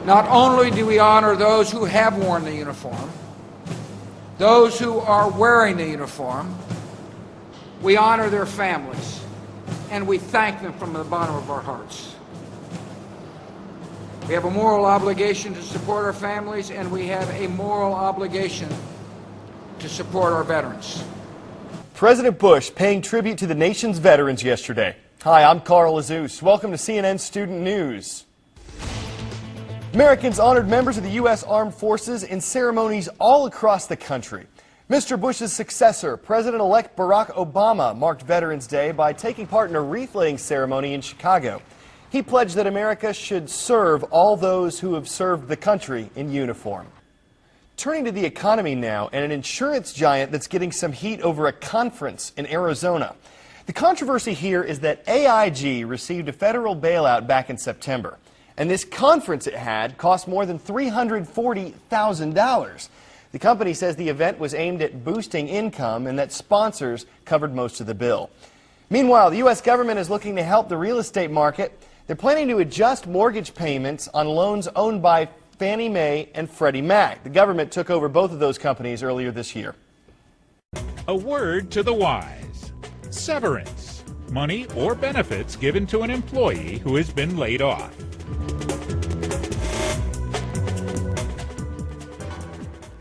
Not only do we honor those who have worn the uniform, those who are wearing the uniform, we honor their families, and we thank them from the bottom of our hearts. We have a moral obligation to support our families, and we have a moral obligation to support our veterans. President Bush paying tribute to the nation's veterans yesterday. Hi, I'm Carl Azus. Welcome to CNN Student News. Americans honored members of the U.S. Armed Forces in ceremonies all across the country. Mr. Bush's successor, President-elect Barack Obama, marked Veterans Day by taking part in a wreath-laying ceremony in Chicago. He pledged that America should serve all those who have served the country in uniform. Turning to the economy now, and an insurance giant that's getting some heat over a conference in Arizona. The controversy here is that AIG received a federal bailout back in September. And this conference it had cost more than $340,000. The company says the event was aimed at boosting income and that sponsors covered most of the bill. Meanwhile, the U.S. government is looking to help the real estate market. They're planning to adjust mortgage payments on loans owned by Fannie Mae and Freddie Mac. The government took over both of those companies earlier this year. A word to the wise. Severance. Money or benefits given to an employee who has been laid off.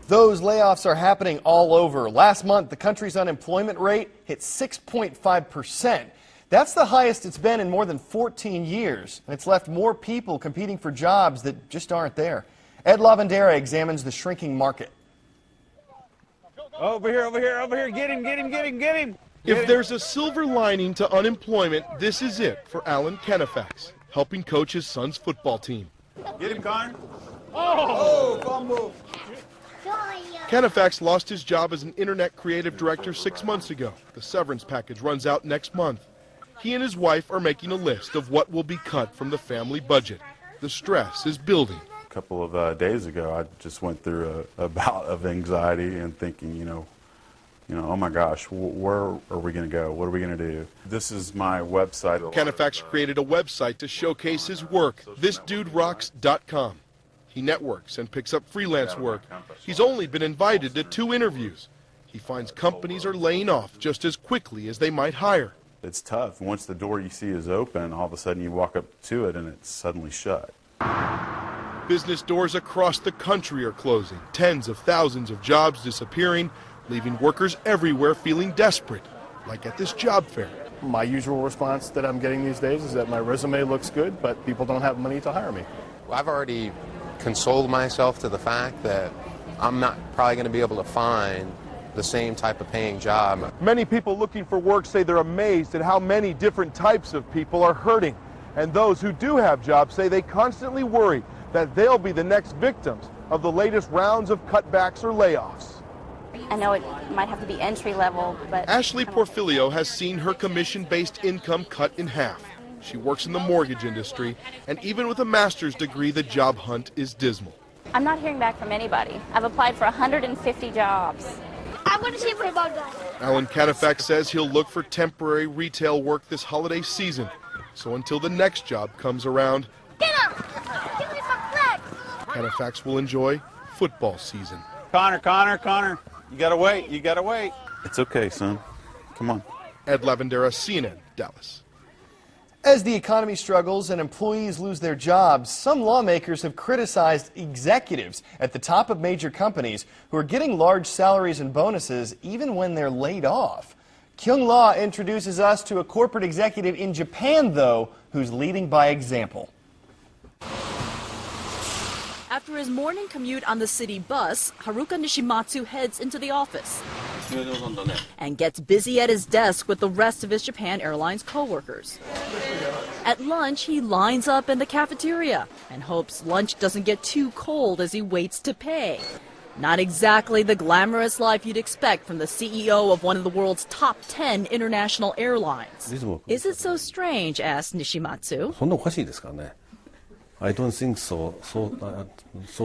Those layoffs are happening all over. Last month, the country's unemployment rate hit 6.5%. That's the highest it's been in more than 14 years, and it's left more people competing for jobs that just aren't there. Ed Lavandera examines the shrinking market. Over here, get him. If there's a silver lining to unemployment, this is it for Alan Kenefax, helping coach his son's football team. Get him, Connor. Fumble. Kenefax lost his job as an internet creative director 6 months ago. The severance package runs out next month. He and his wife are making a list of what will be cut from the family budget. The stress is building. A couple of days ago, I just went through a bout of anxiety and thinking, oh my gosh, where are we going to go? What are we going to do? This is my website. Kenefax created a website to showcase his work, thisduderocks.com. He networks and picks up freelance work. He's only been invited to 2 interviews. He finds companies are laying off just as quickly as they might hire. It's tough. Once the door you see is open, all of a sudden you walk up to it and it's suddenly shut. Business doors across the country are closing. Tens of thousands of jobs disappearing, leaving workers everywhere feeling desperate, like at this job fair. My usual response that I'm getting these days is that my resume looks good, but people don't have money to hire me. Well, I've already consoled myself to the fact that I'm not probably going to be able to find the same type of paying job. Many people looking for work say they're amazed at how many different types of people are hurting. And those who do have jobs say they constantly worry that they'll be the next victims of the latest rounds of cutbacks or layoffs. I know it might have to be entry level, but... Ashley Porfilio has seen her commission-based income cut in half. She works in the mortgage industry, and even with a master's degree, the job hunt is dismal. I'm not hearing back from anybody. I've applied for 150 jobs. I'm going to see what about that. Alan Kenefax says he'll look for temporary retail work this holiday season. So until the next job comes around, Get up! Give me my flag! Kenefax will enjoy football season. Connor, you gotta wait. It's okay, son. Come on. Ed Lavandera, CNN, Dallas. As the economy struggles and employees lose their jobs, some lawmakers have criticized executives at the top of major companies who are getting large salaries and bonuses even when they're laid off. Kyung Law introduces us to a corporate executive in Japan, though, who's leading by example. After his morning commute on the city bus, Haruka Nishimatsu heads into the office and gets busy at his desk with the rest of his Japan Airlines co-workers. At lunch, he lines up in the cafeteria and hopes lunch doesn't get too cold as he waits to pay. Not exactly the glamorous life you'd expect from the CEO of one of the world's top 10 international airlines. Is it so strange, asked Nishimatsu. I don't think so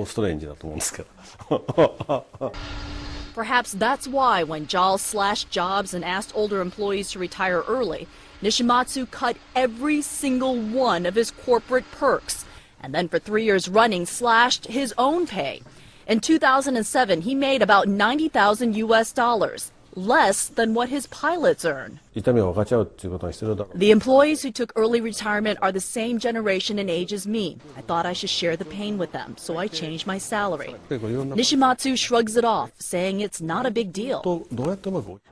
strange だと思うんですけど。 Perhaps that's why when JAL slashed jobs and asked older employees to retire early, Nishimatsu cut every single one of his corporate perks and then for 3 years running slashed his own pay. In 2007, he made about $90,000 US, less than what his pilots earn. The employees who took early retirement are the same generation and age as me. I thought I should share the pain with them, so I changed my salary. Nishimatsu shrugs it off, saying it's not a big deal.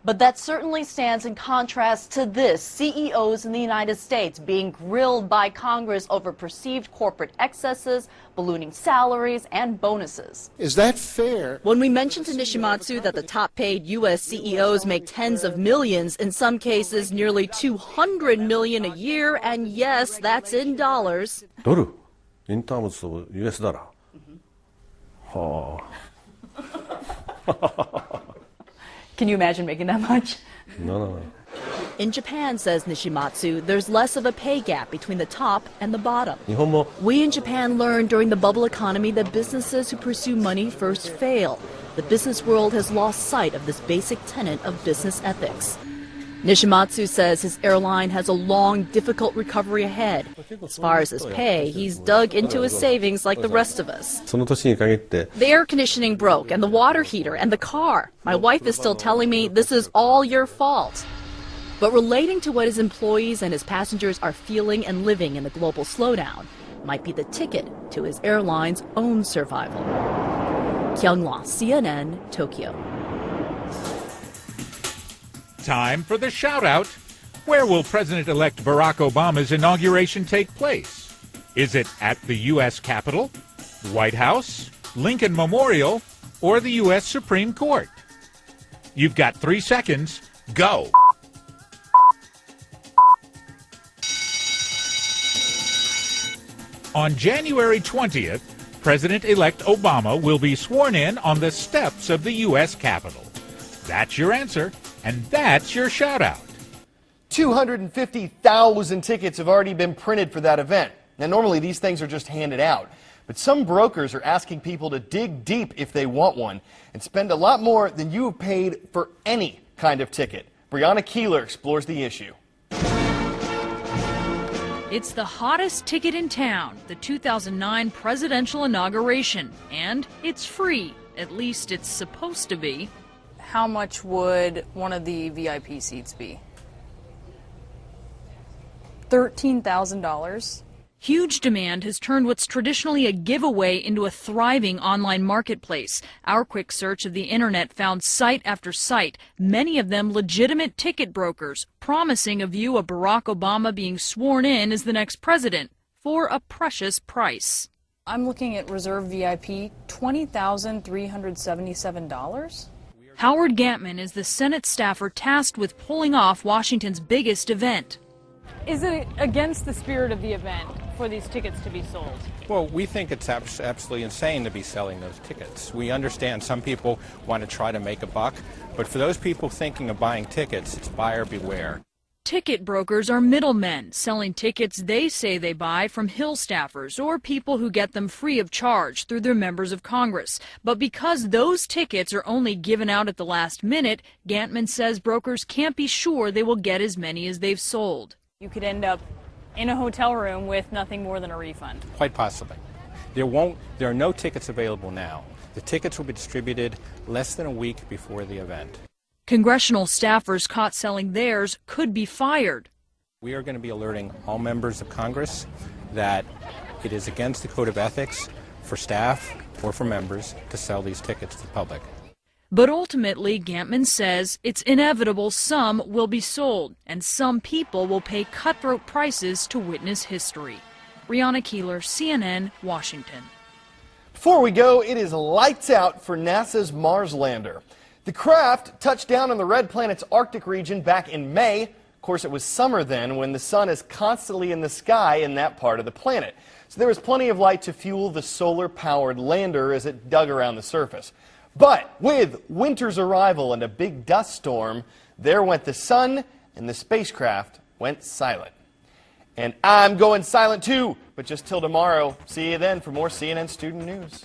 But that certainly stands in contrast to this: CEOs in the United States being grilled by Congress over perceived corporate excesses, ballooning salaries, and bonuses. Is that fair? When we mentioned to Nishimatsu that the top-paid U.S. CEOs make tens of millions, in some cases nearly $200 million a year, and yes, that's in dollars. In terms of US dollar. Can you imagine making that much? No. In Japan, says Nishimatsu, there's less of a pay gap between the top and the bottom. We in Japan learned during the bubble economy that businesses who pursue money first fail. The business world has lost sight of this basic tenet of business ethics. Nishimatsu says his airline has a long, difficult recovery ahead. As far as his pay, he's dug into his savings like the rest of us. The air conditioning broke, and the water heater, and the car. My wife is still telling me this is all your fault. But relating to what his employees and his passengers are feeling and living in the global slowdown might be the ticket to his airline's own survival. Kyung-hwa, CNN, Tokyo. Time for the shout-out. Where will President-elect Barack Obama's inauguration take place? Is it at the U.S. Capitol, White House, Lincoln Memorial, or the U.S. Supreme Court? You've got 3 seconds. Go! On January 20th, President-elect Obama will be sworn in on the steps of the U.S. Capitol. That's your answer, and that's your shout-out. 250,000 tickets have already been printed for that event. Now, normally these things are just handed out, but some brokers are asking people to dig deep if they want one and spend a lot more than you have paid for any kind of ticket. Brianna Keeler explores the issue. It's the hottest ticket in town, the 2009 presidential inauguration, and it's free. At least it's supposed to be. How much would one of the VIP seats be? $13,000. Huge demand has turned what's traditionally a giveaway into a thriving online marketplace. Our quick search of the internet found site after site, many of them legitimate ticket brokers, promising a view of Barack Obama being sworn in as the next president for a precious price. I'm looking at Reserve VIP, $20,377. Howard Gantman is the Senate staffer tasked with pulling off Washington's biggest event. Is it against the spirit of the event for these tickets to be sold? Well, we think it's absolutely insane to be selling those tickets. We understand some people want to try to make a buck, but for those people thinking of buying tickets, it's buyer beware. Ticket brokers are middlemen, selling tickets they say they buy from Hill staffers or people who get them free of charge through their members of Congress. But because those tickets are only given out at the last minute, Gantman says brokers can't be sure they will get as many as they've sold. You could end up in a hotel room with nothing more than a refund. Quite possibly. There are no tickets available now. The tickets will be distributed less than a week before the event. Congressional staffers caught selling theirs could be fired. We are going to be alerting all members of Congress that it is against the code of ethics for staff or for members to sell these tickets to the public. But ultimately, Gantman says it's inevitable some will be sold, and some people will pay cutthroat prices to witness history. Brianna Keeler, CNN, Washington. Before we go, it is lights out for NASA's Mars lander. The craft touched down on the red planet's Arctic region back in May. Of course, it was summer then, when the sun is constantly in the sky in that part of the planet. So there was plenty of light to fuel the solar-powered lander as it dug around the surface. But with winter's arrival and a big dust storm, there went the sun and the spacecraft went silent. And I'm going silent too, but just till tomorrow. See you then for more CNN Student News.